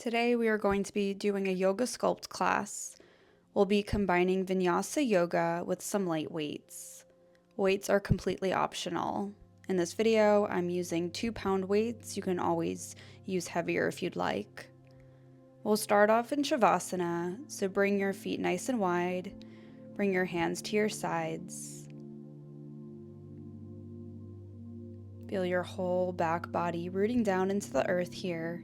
Today we are going to be doing a Yoga Sculpt class. We'll be combining vinyasa yoga with some light weights. Weights are completely optional. In this video, I'm using 2-pound weights. You can always use heavier if you'd like. We'll start off in Shavasana, so bring your feet nice and wide. Bring your hands to your sides. Feel your whole back body rooting down into the earth here.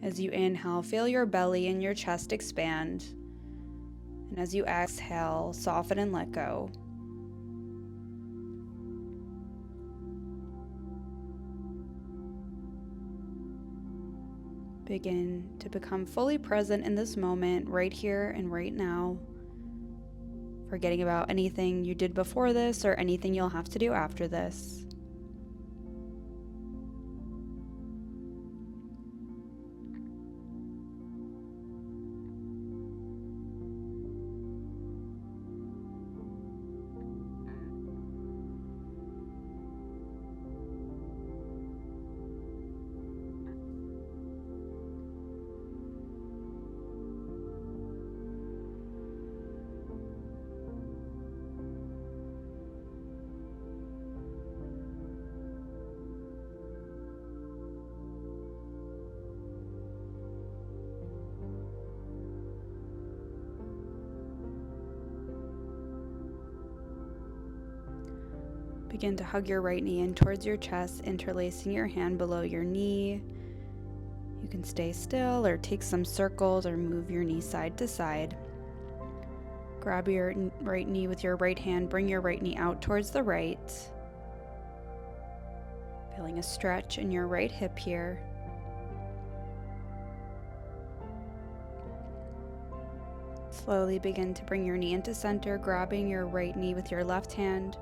As you inhale, feel your belly and your chest expand. And as you exhale, soften and let go. Begin to become fully present in this moment, right here and right now. Forgetting about anything you did before this or anything you'll have to do after this. Begin to hug your right knee in towards your chest, interlacing your hand below your knee. You can stay still or take some circles or move your knee side to side. Grab your right knee with your right hand, bring your right knee out towards the right. Feeling a stretch in your right hip here. Slowly begin to bring your knee into center, grabbing your right knee with your left hand.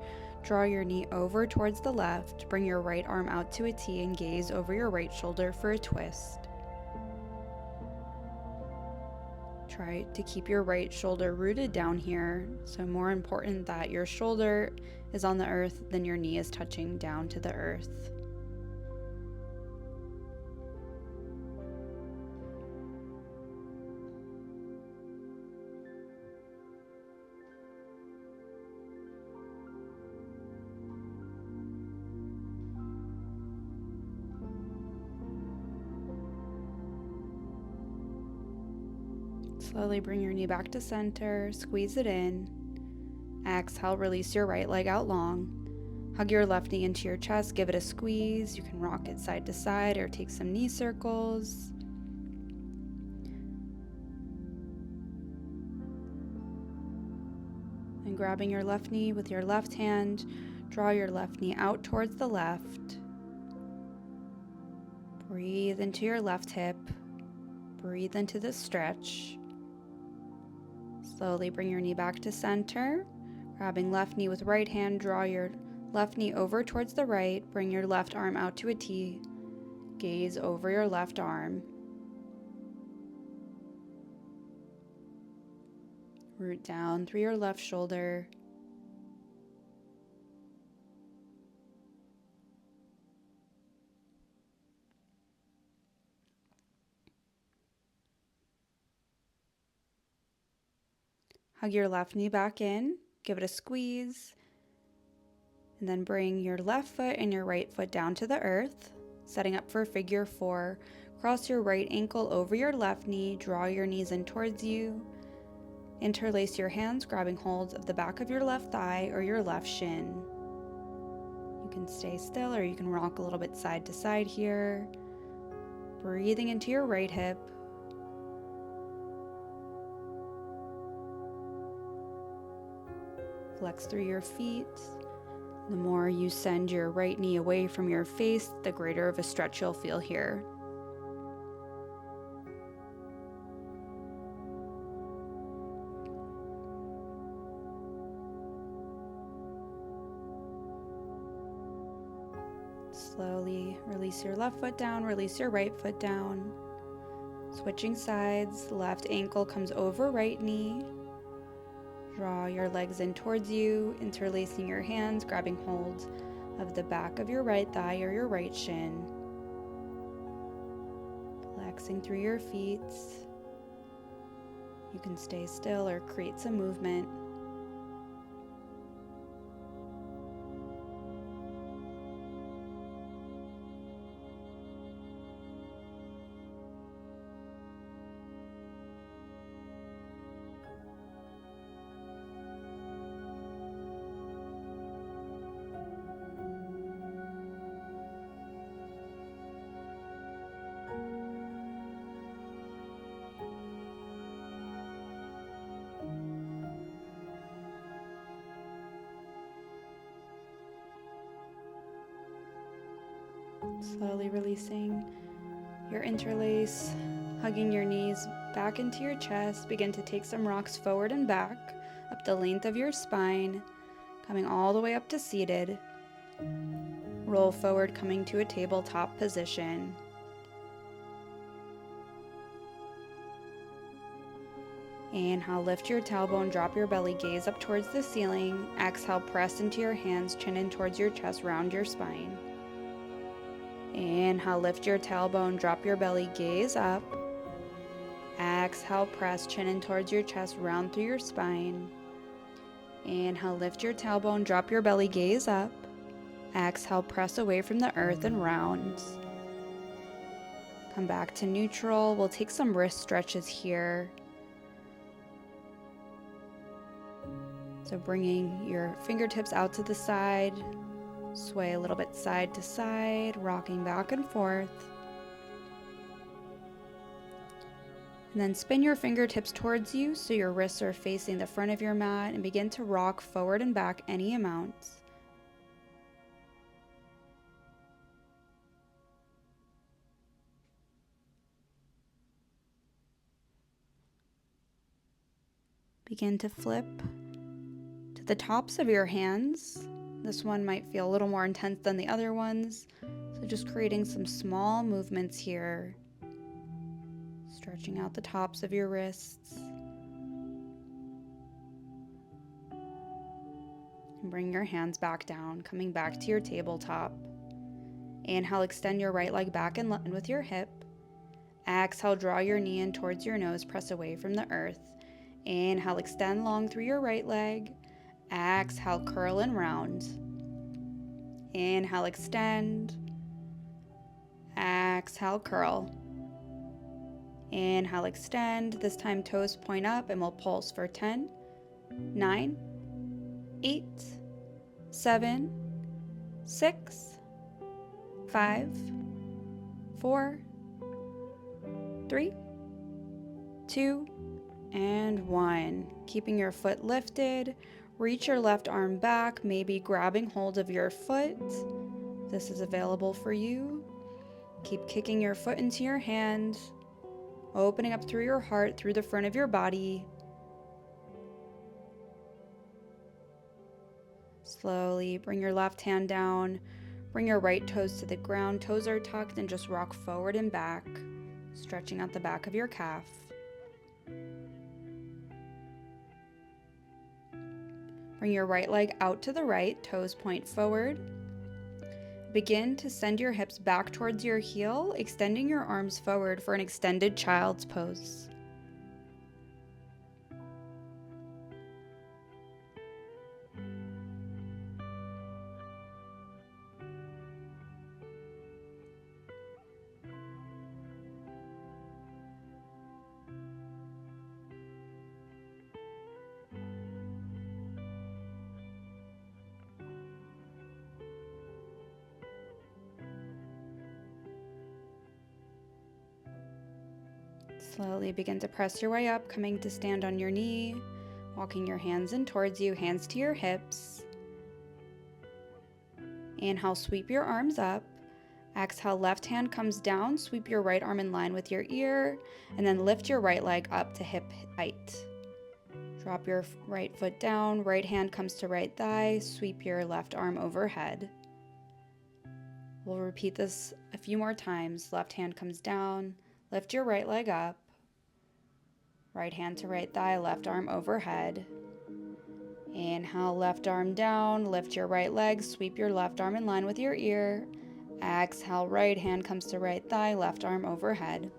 Draw your knee over towards the left, bring your right arm out to a T and gaze over your right shoulder for a twist. Try to keep your right shoulder rooted down here, so more important that your shoulder is on the earth than your knee is touching down to the earth. Slowly bring your knee back to center, squeeze it in. Exhale, release your right leg out long. Hug your left knee into your chest, give it a squeeze. You can rock it side to side or take some knee circles. And grabbing your left knee with your left hand, draw your left knee out towards the left. Breathe into your left hip. Breathe into the stretch. Slowly bring your knee back to center. Grabbing left knee with right hand, draw your left knee over towards the right. Bring your left arm out to a T. Gaze over your left arm. Root down through your left shoulder. Hug your left knee back in, give it a squeeze, and then bring your left foot and your right foot down to the earth, setting up for figure 4. Cross your right ankle over your left knee, draw your knees in towards you, interlace your hands, grabbing hold of the back of your left thigh or your left shin. You can stay still or you can rock a little bit side to side here, breathing into your right hip. Flex through your feet. The more you send your right knee away from your face, the greater of a stretch you'll feel here. Slowly release your left foot down, release your right foot down. Switching sides, left ankle comes over right knee. Draw your legs in towards you, interlacing your hands, grabbing hold of the back of your right thigh or your right shin. Flexing through your feet. You can stay still or create some movement. Slowly releasing your interlace, hugging your knees back into your chest. Begin to take some rocks forward and back, up the length of your spine, coming all the way up to seated. Roll forward, coming to a tabletop position. Inhale, lift your tailbone, drop your belly, gaze up towards the ceiling. Exhale, press into your hands, chin in towards your chest, round your spine. Inhale, lift your tailbone, drop your belly, gaze up. Exhale, press, chin in towards your chest, round through your spine. Inhale, lift your tailbone, drop your belly, gaze up. Exhale, press away from the earth and round. Come back to neutral. We'll take some wrist stretches here. So bringing your fingertips out to the side. Sway a little bit side to side, rocking back and forth. And then spin your fingertips towards you so your wrists are facing the front of your mat, and begin to rock forward and back any amount. Begin to flip to the tops of your hands. This one might feel a little more intense than the other ones. So just creating some small movements here. Stretching out the tops of your wrists. And bring your hands back down, coming back to your tabletop. Inhale, extend your right leg back in line with your hip. Exhale, draw your knee in towards your nose, press away from the earth. Inhale, extend long through your right leg. Exhale, curl and round. Inhale, extend. Exhale, curl. Inhale, extend. This time toes point up, and we'll pulse for 10, 9, 8, 7, 6, 5, 4, 3, 2, and 1. Keeping your foot lifted. Reach your left arm back, maybe grabbing hold of your foot. This is available for you. Keep kicking your foot into your hand, opening up through your heart, through the front of your body. Slowly bring your left hand down, bring your right toes to the ground. Toes are tucked, and just rock forward and back, stretching out the back of your calf. Bring your right leg out to the right, toes point forward. Begin to send your hips back towards your heel, extending your arms forward for an extended child's pose. Slowly begin to press your way up, coming to stand on your knee, walking your hands in towards you, hands to your hips. Inhale, sweep your arms up. Exhale, left hand comes down, sweep your right arm in line with your ear, and then lift your right leg up to hip height. Drop your right foot down, right hand comes to right thigh, sweep your left arm overhead. We'll repeat this a few more times. Left hand comes down, lift your right leg up, right hand to right thigh, left arm overhead. Inhale, left arm down, lift your right leg, sweep your left arm in line with your ear. Exhale, right hand comes to right thigh, left arm overhead.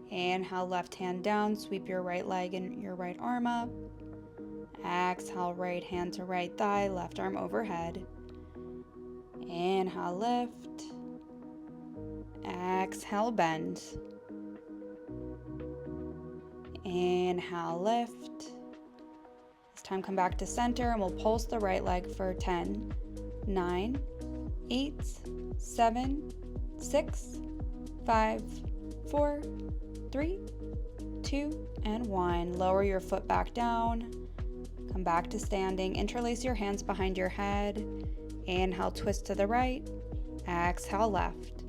Inhale, left hand down, sweep your right leg and your right arm up. Exhale, right hand to right thigh, left arm overhead. Inhale, lift. Exhale, bend. Inhale, lift. This time come back to center and we'll pulse the right leg for 10, 9, 8, 7, 6, 5, 4, 3, 2, and 1. Lower your foot back down. Come back to standing. Interlace your hands behind your head. Inhale, twist to the right. Exhale, left.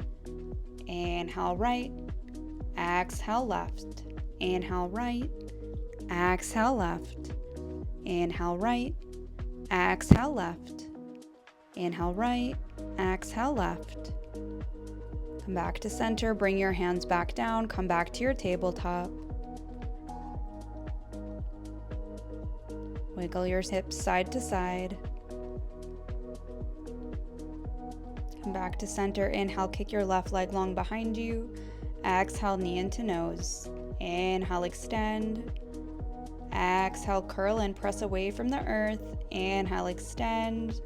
Inhale, right. Exhale, left. Inhale, right. Exhale, left. Inhale, right. Exhale, left. Inhale, right. Exhale, left. Come back to center. Bring your hands back down. Come back to your tabletop. Wiggle your hips side to side. Come back to center. Inhale, kick your left leg long behind you. Exhale, knee into nose. Inhale, extend. Exhale, curl and press away from the earth. Inhale, extend.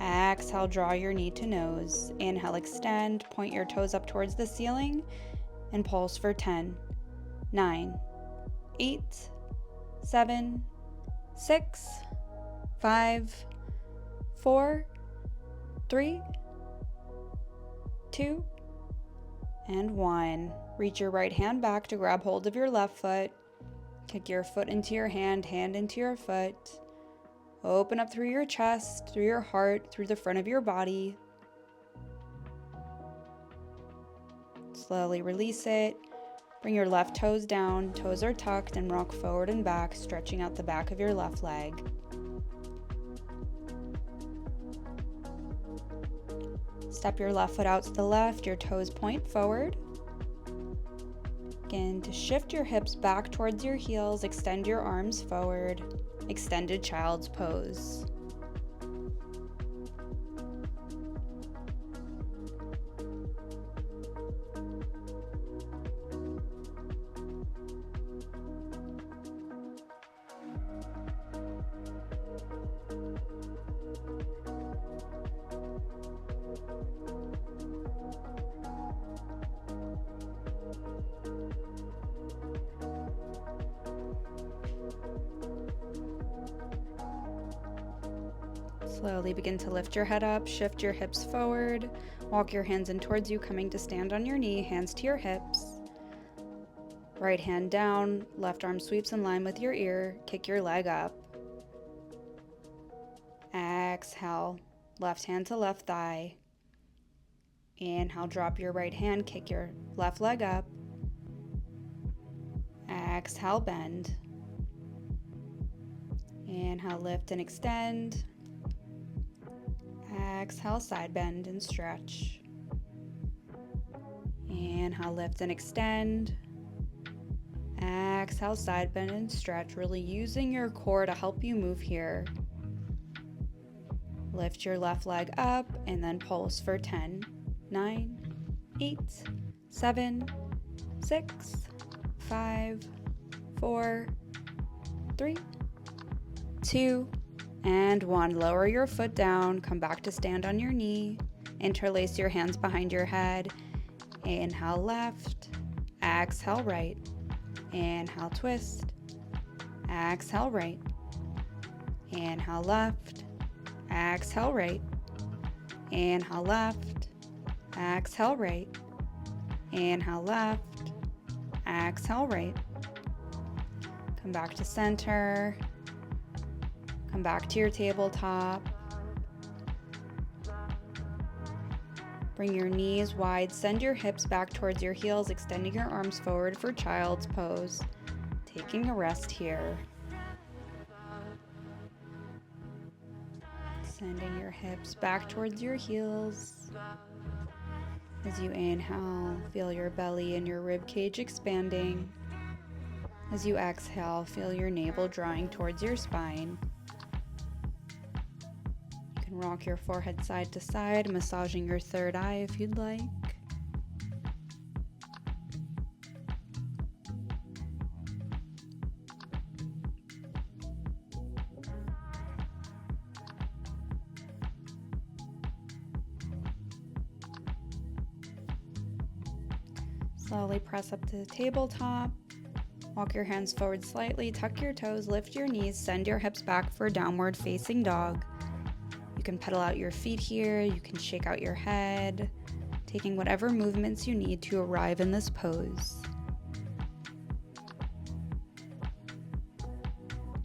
Exhale, draw your knee to nose. Inhale, extend. Point your toes up towards the ceiling and pulse for 10, 9, 8, 7, 6, 5, 4, 3, 2, and 1. Reach your right hand back to grab hold of your left foot. Kick your foot into your hand, hand into your foot. Open up through your chest, through your heart, through the front of your body. Slowly release it. Bring your left toes down, toes are tucked, and rock forward and back, stretching out the back of your left leg. Step your left foot out to the left, your toes point forward. Begin to shift your hips back towards your heels, extend your arms forward, extended child's pose. Slowly begin to lift your head up, shift your hips forward, walk your hands in towards you, coming to stand on your knee, hands to your hips. Right hand down, left arm sweeps in line with your ear, kick your leg up. Exhale, left hand to left thigh. Inhale, drop your right hand, kick your left leg up. Exhale, bend. Inhale, lift and extend. Exhale, side bend and stretch. Inhale, lift and extend. Exhale, side bend and stretch, really using your core to help you move here. Lift your left leg up and then pulse for 10, 9, 8, 7, 6, 5, 4, 3, 2, and 1. Lower your foot down, come back to stand on your knee, interlace your hands behind your head. Inhale left, exhale right. Inhale twist, exhale right. Inhale left, exhale right. Inhale left, exhale right. Inhale left, exhale right. Come back to center. Come back to your tabletop. Bring your knees wide, send your hips back towards your heels, extending your arms forward for child's pose. Taking a rest here. Sending your hips back towards your heels. As you inhale, feel your belly and your rib cage expanding. As you exhale, feel your navel drawing towards your spine. You can rock your forehead side to side, massaging your third eye if you'd like. Slowly press up to the tabletop. Walk your hands forward slightly, tuck your toes, lift your knees, send your hips back for downward facing dog. You can pedal out your feet here, you can shake out your head, taking whatever movements you need to arrive in this pose.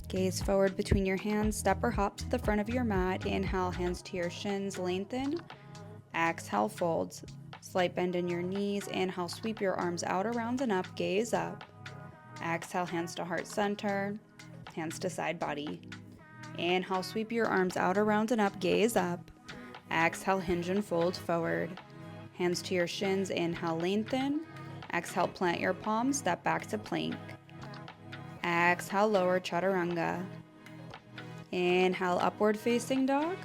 Gaze forward between your hands, step or hop to the front of your mat. Inhale, hands to your shins, lengthen. Exhale, folds. Slight bend in your knees. Inhale, sweep your arms out, around and up, gaze up. Exhale, hands to heart center, hands to side body. Inhale, sweep your arms out, around and up, gaze up. Exhale, hinge and fold forward. Hands to your shins, inhale, lengthen. Exhale, plant your palms, step back to plank. Exhale, lower chaturanga. Inhale, upward facing dog.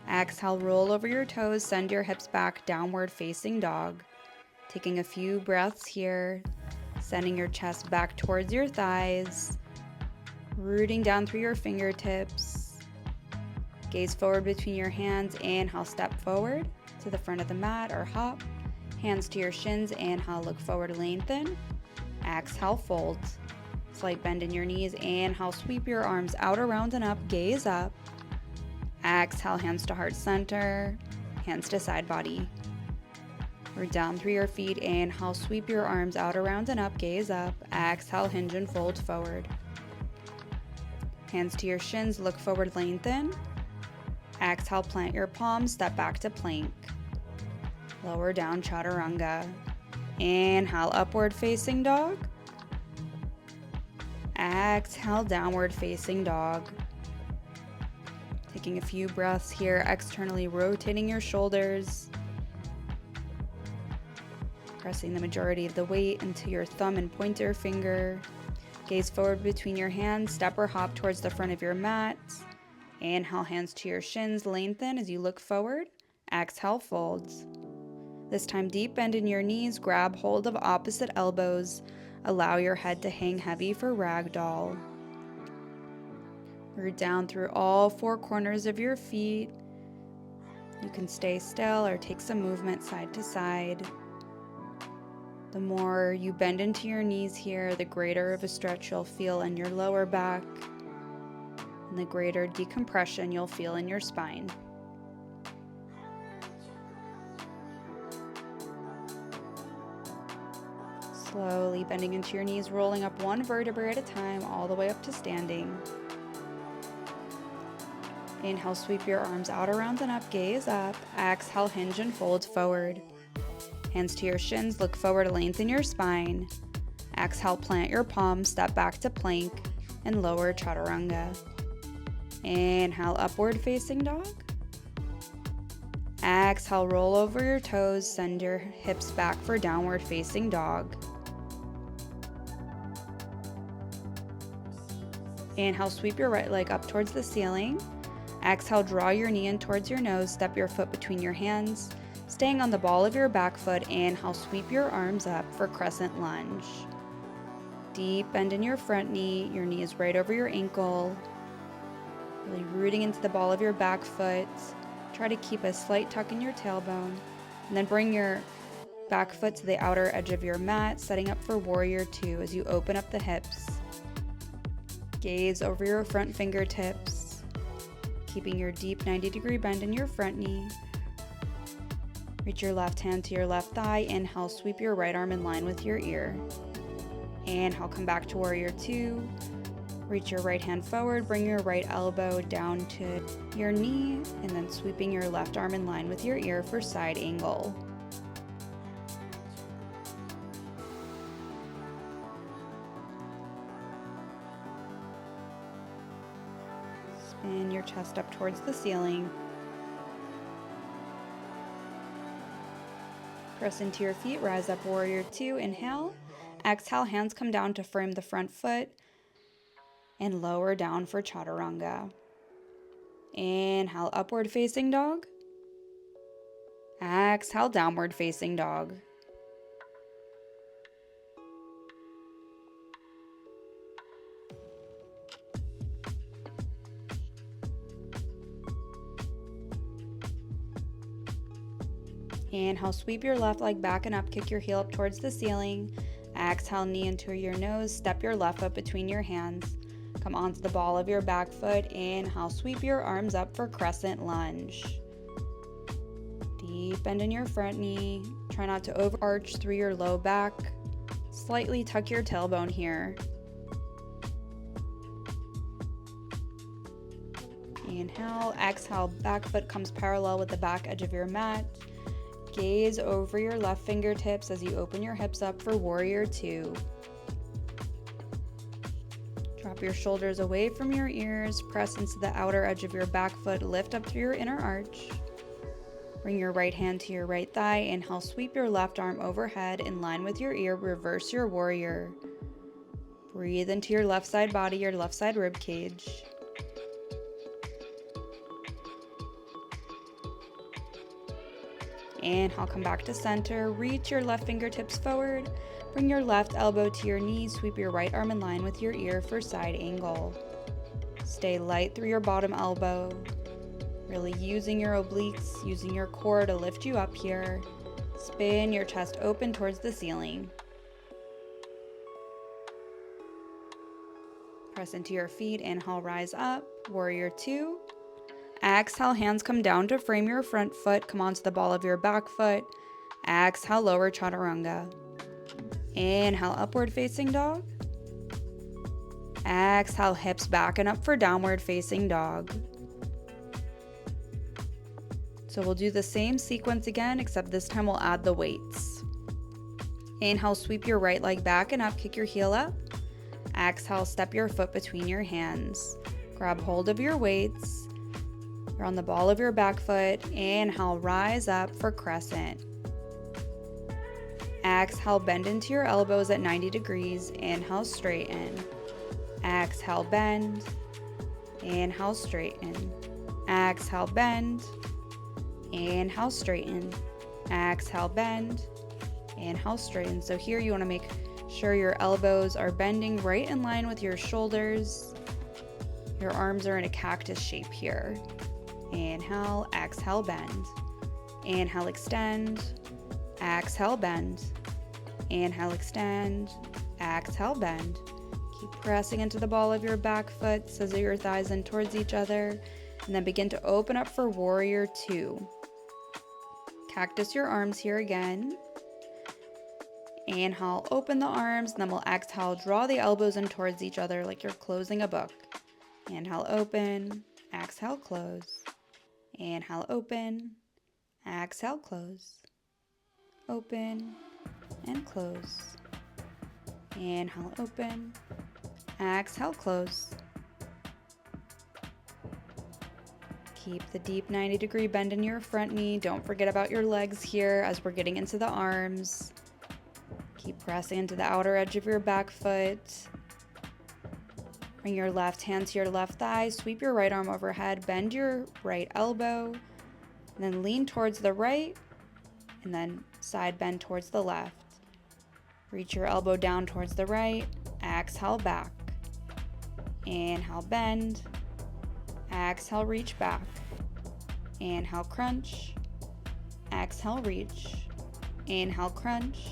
Exhale, roll over your toes, send your hips back, downward facing dog. Taking a few breaths here, sending your chest back towards your thighs, rooting down through your fingertips. Gaze forward between your hands, inhale, step forward to the front of the mat or hop. Hands to your shins, inhale, look forward, lengthen. Exhale, fold. Slight bend in your knees, inhale, sweep your arms out, around and up, gaze up. Exhale, hands to heart center, hands to side body. Root down through your feet, inhale, sweep your arms out, around and up, gaze up. Exhale, hinge and fold forward. Hands to your shins, look forward, lengthen. Exhale, plant your palms, step back to plank. Lower down, chaturanga. Inhale, upward facing dog. Exhale, downward facing dog. Taking a few breaths here, externally rotating your shoulders. Pressing the majority of the weight into your thumb and pointer finger. Gaze forward between your hands, step or hop towards the front of your mat. Inhale, hands to your shins, lengthen as you look forward. Exhale, folds. This time, deep bend in your knees, grab hold of opposite elbows. Allow your head to hang heavy for ragdoll. Root down through all four corners of your feet. You can stay still or take some movement side to side. The more you bend into your knees here, the greater of a stretch you'll feel in your lower back, and the greater decompression you'll feel in your spine. Slowly bending into your knees, rolling up one vertebrae at a time, all the way up to standing. Inhale, sweep your arms out, around and up, gaze up. Exhale, hinge and fold forward. Hands to your shins, look forward, lengthen your spine. Exhale, plant your palms, step back to plank, and lower chaturanga. Inhale, upward facing dog. Exhale, roll over your toes, send your hips back for downward facing dog. Inhale, sweep your right leg up towards the ceiling. Exhale, draw your knee in towards your nose, step your foot between your hands. Staying on the ball of your back foot, inhale, sweep your arms up for crescent lunge. Deep bend in your front knee, your knee is right over your ankle. Really rooting into the ball of your back foot. Try to keep a slight tuck in your tailbone. And then bring your back foot to the outer edge of your mat, setting up for warrior two as you open up the hips. Gaze over your front fingertips, keeping your deep 90-degree bend in your front knee. Reach your left hand to your left thigh. Inhale, sweep your right arm in line with your ear. Inhale, come back to warrior two. Reach your right hand forward, bring your right elbow down to your knee, and then sweeping your left arm in line with your ear for side angle. Spin your chest up towards the ceiling. Press into your feet, rise up, warrior two, inhale. Exhale, hands come down to frame the front foot and lower down for chaturanga. Inhale, upward facing dog. Exhale, downward facing dog. Inhale, sweep your left leg back and up, kick your heel up towards the ceiling. Exhale, knee into your nose, step your left foot between your hands. Come onto the ball of your back foot. Inhale, sweep your arms up for crescent lunge. Deep bend in your front knee. Try not to overarch through your low back. Slightly tuck your tailbone here. Inhale, exhale, back foot comes parallel with the back edge of your mat. Gaze over your left fingertips as you open your hips up for warrior two. Drop your shoulders away from your ears, press into the outer edge of your back foot, lift up through your inner arch. Bring your right hand to your right thigh. Inhale, sweep your left arm overhead in line with your ear, reverse your warrior. Breathe into your left side body, your left side rib cage. Inhale, come back to center, reach your left fingertips forward, bring your left elbow to your knee, sweep your right arm in line with your ear for side angle. Stay light through your bottom elbow, really using your obliques, using your core to lift you up here. Spin your chest open towards the ceiling. Press into your feet, inhale, rise up, warrior two. Exhale, hands come down to frame your front foot, come onto the ball of your back foot. Exhale, lower chaturanga. Inhale, upward facing dog. Exhale, hips back and up for downward facing dog. So we'll do the same sequence again, except this time we'll add the weights. Inhale, sweep your right leg back and up, kick your heel up. Exhale, step your foot between your hands. Grab hold of your weights. You're on the ball of your back foot. Inhale, rise up for crescent. Exhale, bend into your elbows at 90 degrees. Inhale, straighten. Exhale, bend. Inhale, straighten. Exhale, bend. Inhale, straighten. Exhale, bend. Inhale, straighten. So here you want to make sure your elbows are bending right in line with your shoulders. Your arms are in a cactus shape here. Inhale, exhale, bend. Inhale, extend. Exhale, bend. Inhale, extend. Exhale, bend. Keep pressing into the ball of your back foot, scissor your thighs in towards each other, and then begin to open up for warrior two. Cactus your arms here again. Inhale, open the arms, and then we'll exhale, draw the elbows in towards each other like you're closing a book. Inhale, open. Exhale, close. Inhale, open. Exhale, close. Open and close. Inhale, open. Exhale, close. Keep the deep 90-degree bend in your front knee. Don't forget about your legs here as we're getting into the arms. Keep pressing into the outer edge of your back foot. Bring your left hand to your left thigh, sweep your right arm overhead, bend your right elbow, and then lean towards the right, and then side bend towards the left. Reach your elbow down towards the right, exhale back. Inhale, bend. Exhale, reach back. Inhale, crunch. Exhale, reach. Inhale, crunch.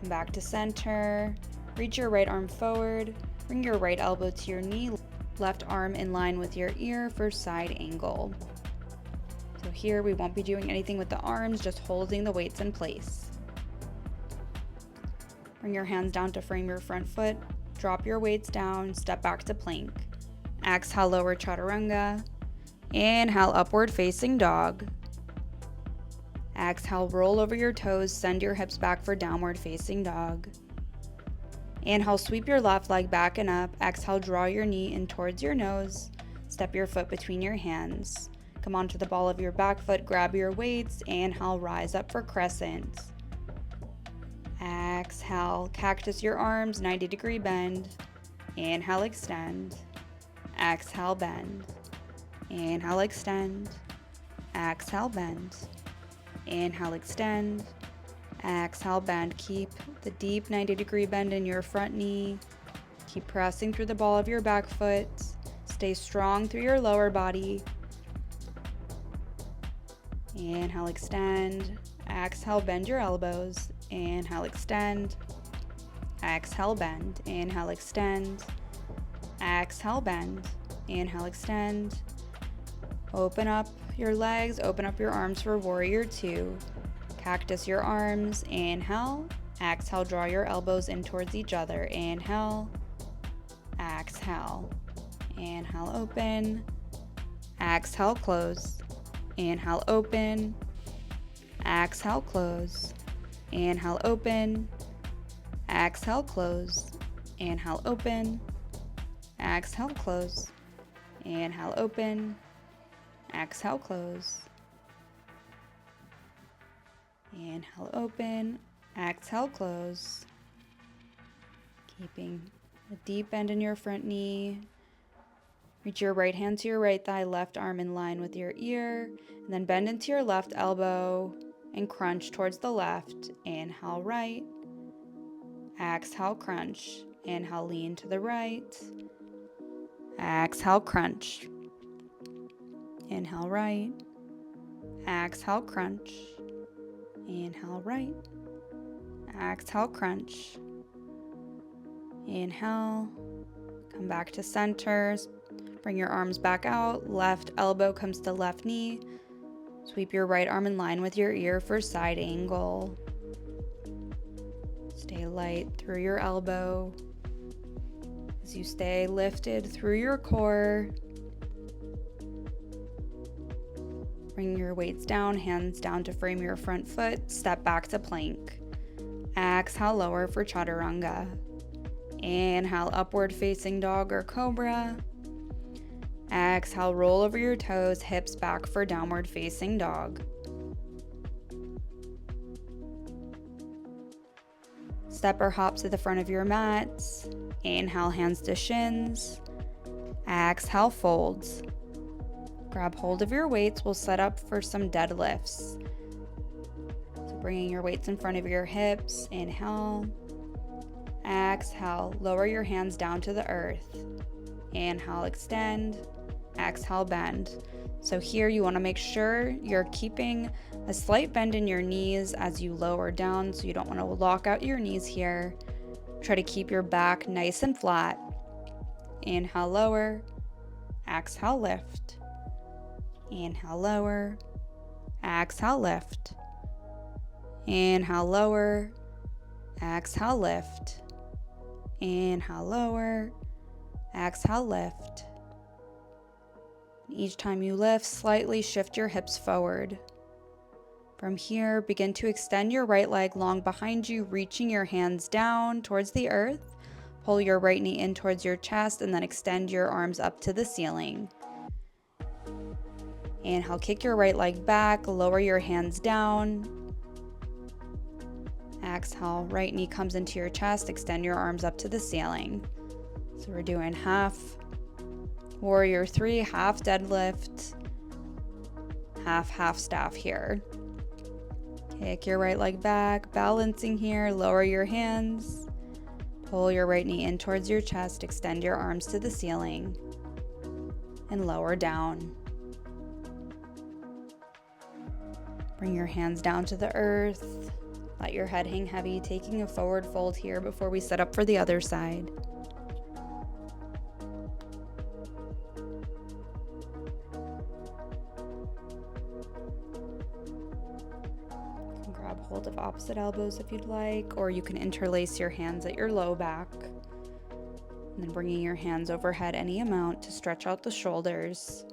Come back to center. Reach your right arm forward. Bring your right elbow to your knee, left arm in line with your ear for side angle. So here we won't be doing anything with the arms, just holding the weights in place. Bring your hands down to frame your front foot. Drop your weights down, step back to plank. Exhale, lower chaturanga. Inhale, upward facing dog. Exhale, roll over your toes, send your hips back for downward facing dog. Inhale, sweep your left leg back and up. Exhale, draw your knee in towards your nose. Step your foot between your hands. Come onto the ball of your back foot, grab your weights. Inhale, rise up for crescent. Exhale, cactus your arms, 90-degree bend. Inhale, extend. Exhale, bend. Inhale, extend. Exhale, bend. Inhale, extend. Exhale, bend. Keep the deep 90-degree bend in your front knee. Keep pressing through the ball of your back foot. Stay strong through your lower body. Inhale, extend. Exhale, bend your elbows. Inhale, extend. Exhale, bend. Inhale, extend. Exhale, bend. Inhale, extend. Open up your legs, open up your arms for warrior two. Cactus your arms. Inhale. Exhale, draw your elbows in towards each other. Inhale. Exhale. Inhale, open. Exhale, close. Inhale, open. Exhale, close. Inhale, open. Exhale, close. Inhale, open. Exhale, close. Inhale, open. Exhale, close. Inhale, open. Exhale, close. Keeping a deep bend in your front knee. Reach your right hand to your right thigh, left arm in line with your ear, and then bend into your left elbow and crunch towards the left. Inhale, right. Exhale, crunch. Inhale, lean to the right. Exhale, crunch. Inhale, right. Exhale, crunch. Inhale, right. Exhale, crunch. Inhale. Come back to center. Bring your arms back out. Left elbow comes to left knee. Sweep your right arm in line with your ear for side angle. Stay light through your elbow as you stay lifted through your core. Bring your weights down, hands down to frame your front foot. Step back to plank. Exhale, lower for chaturanga. Inhale, upward facing dog or cobra. Exhale, roll over your toes, hips back for downward facing dog. Step or hop to the front of your mat. Inhale, hands to shins. Exhale, folds. Grab hold of your weights. We'll set up for some deadlifts. So bringing your weights in front of your hips. Inhale. Exhale, lower your hands down to the earth. Inhale, extend. Exhale, bend. So here you want to make sure you're keeping a slight bend in your knees as you lower down, so you don't want to lock out your knees here. Try to keep your back nice and flat. Inhale, lower. Exhale, lift. Inhale, lower. Exhale, lift. Inhale, lower. Exhale, lift. Inhale, lower. Exhale, lift. Each time you lift, slightly shift your hips forward. From here, begin to extend your right leg long behind you, reaching your hands down towards the earth. Pull your right knee in towards your chest and then extend your arms up to the ceiling. Inhale, kick your right leg back, lower your hands down. Exhale, right knee comes into your chest, extend your arms up to the ceiling. So we're doing half warrior three, half deadlift, half staff here. Kick your right leg back, balancing here, lower your hands, pull your right knee in towards your chest, extend your arms to the ceiling, and lower down. Bring your hands down to the earth, let your head hang heavy, taking a forward fold here before we set up for the other side. Grab hold of opposite elbows if you'd like, or you can interlace your hands at your low back. And then bringing your hands overhead any amount to stretch out the shoulders.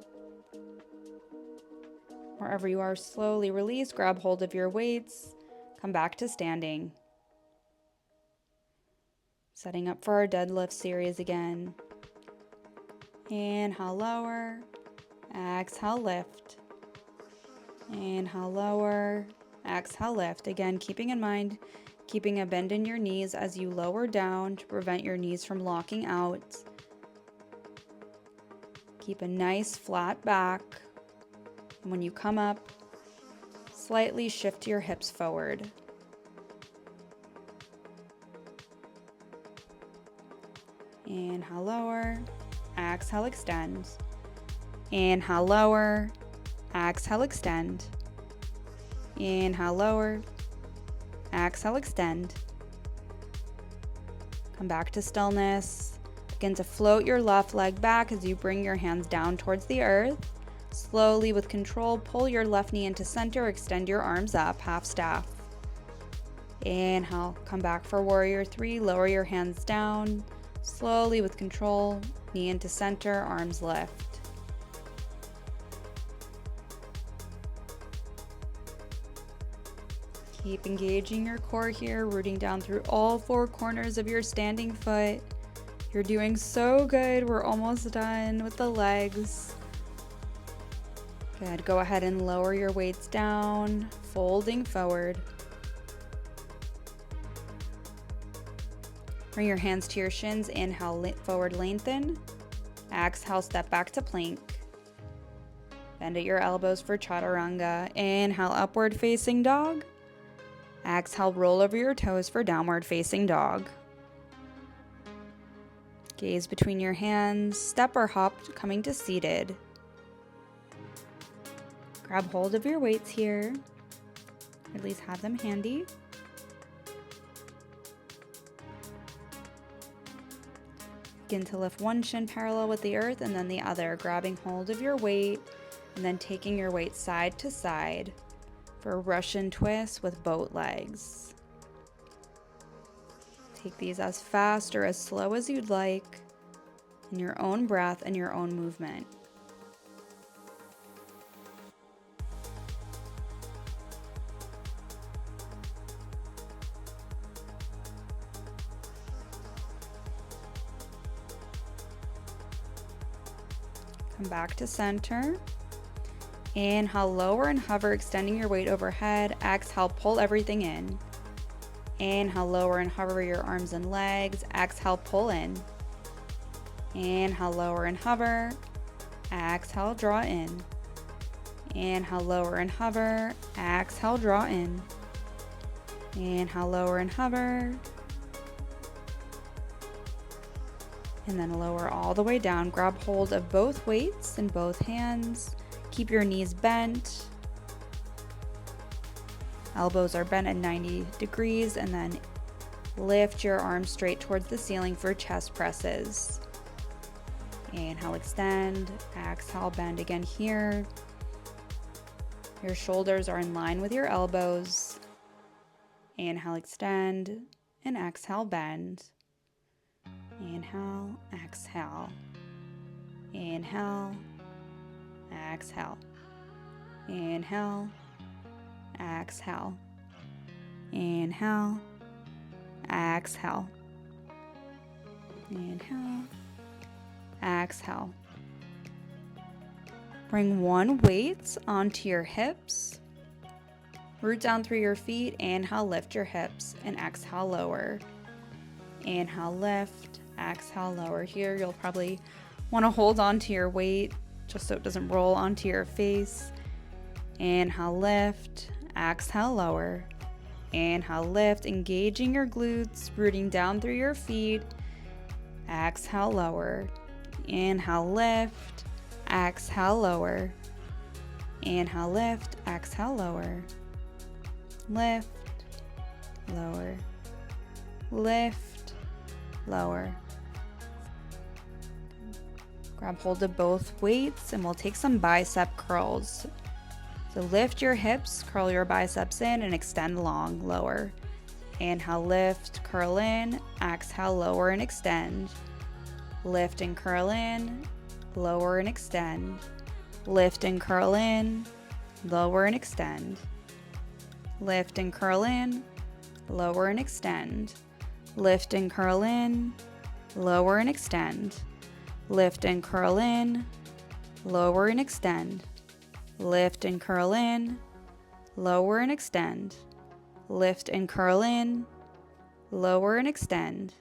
Wherever you are, slowly release, grab hold of your weights, come back to standing. Setting up for our deadlift series again. Inhale, lower. Exhale, lift. Inhale, lower. Exhale, lift. Again, keeping in mind, keeping a bend in your knees as you lower down to prevent your knees from locking out. Keep a nice flat back. And when you come up, slightly shift your hips forward. Inhale, lower. Exhale, extend. Inhale, lower. Exhale, extend. Inhale, lower. Exhale, extend. Come back to stillness. Begin to float your left leg back as you bring your hands down towards the earth. Slowly, with control, pull your left knee into center, extend your arms up, half staff. Inhale, come back for warrior three, lower your hands down. Slowly, with control, knee into center, arms lift. Keep engaging your core here, rooting down through all four corners of your standing foot. You're doing so good. We're almost done with the legs. Good. Go ahead and lower your weights down, folding forward. Bring your hands to your shins. Inhale, forward lengthen. Exhale, step back to plank. Bend at your elbows for chaturanga. Inhale, upward facing dog. Exhale, roll over your toes for downward facing dog. Gaze between your hands, step or hop, coming to seated. Grab hold of your weights here. At least have them handy. Begin to lift one shin parallel with the earth and then the other, grabbing hold of your weight and then taking your weight side to side for a Russian twist with boat legs. Take these as fast or as slow as you'd like in your own breath and your own movement. Come back to center. Inhale, lower and hover, extending your weight overhead. Exhale, pull everything in. Inhale, lower and hover your arms and legs. Exhale, pull in. Inhale, lower and hover. Exhale, draw in. Inhale, lower and hover. Exhale, draw in. Inhale, lower and hover. And then lower all the way down. Grab hold of both weights in both hands. Keep your knees bent. Elbows are bent at 90 degrees, and then lift your arms straight towards the ceiling for chest presses. Inhale, extend. Exhale, bend again here. Your shoulders are in line with your elbows. Inhale, extend, and exhale, bend. Inhale, exhale. Inhale, exhale. Inhale, exhale. Inhale, exhale. Inhale, exhale. Bring one weight onto your hips. Root down through your feet. Inhale, lift your hips, and exhale, lower. Inhale, lift. Exhale, lower. Here, you'll probably want to hold on to your weight just so it doesn't roll onto your face. Inhale, lift. Exhale, lower. Inhale, lift, engaging your glutes, rooting down through your feet. Exhale, lower. Inhale, lift. Exhale, lower. Inhale, lift. Exhale, lower. Lift, lower. Lift, lower. Grab hold of both weights and we'll take some bicep curls. So lift your hips, curl your biceps in and extend long, lower. Inhale, lift, curl in. Exhale, lower and extend. Lift and curl in, lower and extend. Lift and curl in, lower and extend. Lift and curl in, lower and extend. Lift and curl in, lower and extend. Lift and curl in, lower and extend. Lift and curl in, lower and extend. Lift and curl in, lower and extend.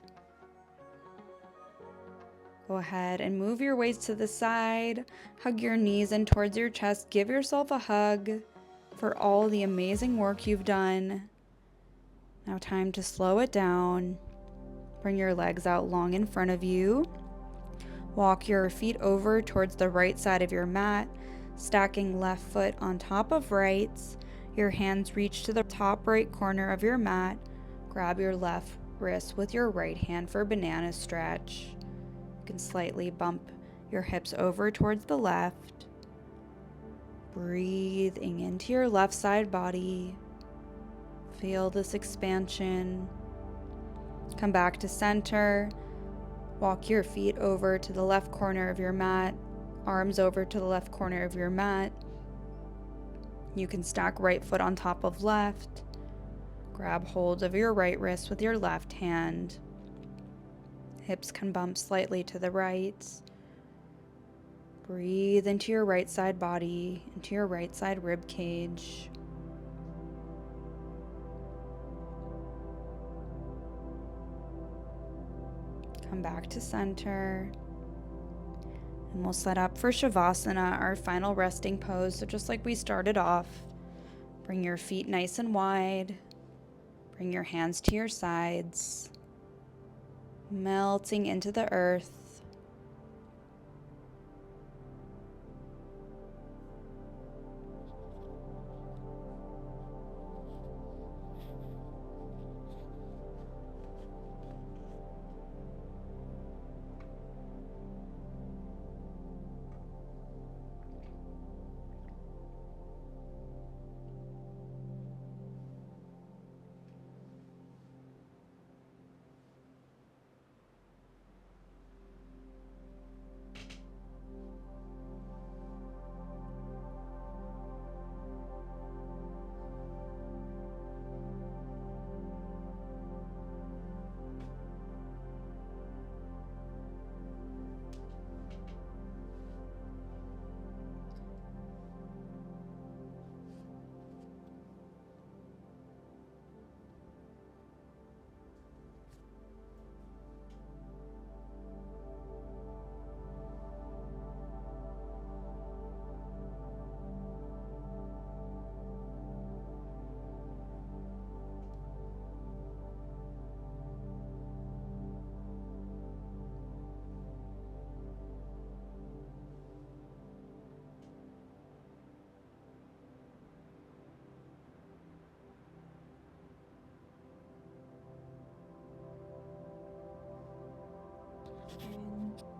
Go ahead and move your weights to the side. Hug your knees in towards your chest. Give yourself a hug for all the amazing work you've done. Now time to slow it down. Bring your legs out long in front of you. Walk your feet over towards the right side of your mat, stacking left foot on top of right. Your hands reach to the top right corner of your mat. Grab your left wrist with your right hand for banana stretch. You can slightly bump your hips over towards the left. Breathing into your left side body. Feel this expansion. Come back to center. Walk your feet over to the left corner of your mat. Arms over to the left corner of your mat. You can stack right foot on top of left. Grab hold of your right wrist with your left hand. Hips can bump slightly to the right. Breathe into your right side body, into your right side rib cage. Come back to center. And we'll set up for Shavasana, our final resting pose. So just like we started off, bring your feet nice and wide. Bring your hands to your sides. Melting into the earth.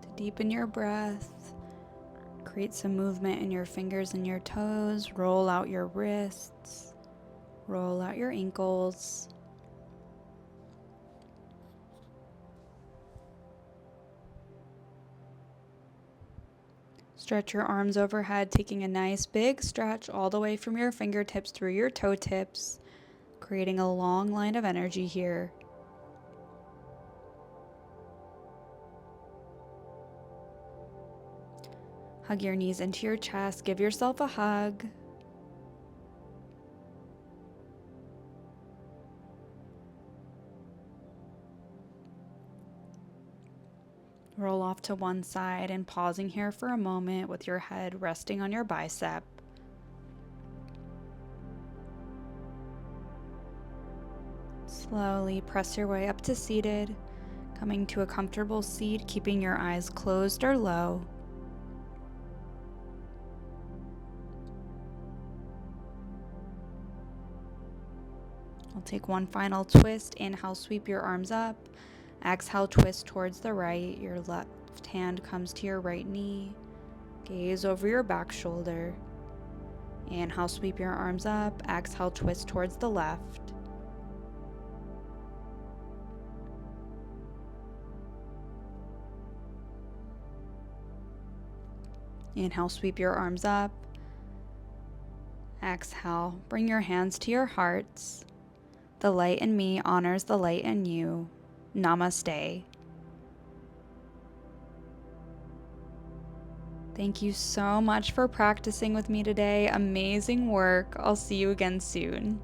To deepen your breath, create some movement in your fingers and your toes. Roll out your wrists, roll out your ankles. Stretch your arms overhead, taking a nice big stretch all the way from your fingertips through your toe tips, creating a long line of energy here. Hug your knees into your chest. Give yourself a hug. Roll off to one side and pausing here for a moment with your head resting on your bicep. Slowly press your way up to seated, coming to a comfortable seat, keeping your eyes closed or low. I'll take one final twist. Inhale, sweep your arms up. Exhale, twist towards the right. Your left hand comes to your right knee. Gaze over your back shoulder. Inhale, sweep your arms up. Exhale, twist towards the left. Inhale, sweep your arms up. Exhale, bring your hands to your hearts. The light in me honors the light in you. Namaste. Thank you so much for practicing with me today. Amazing work. I'll see you again soon.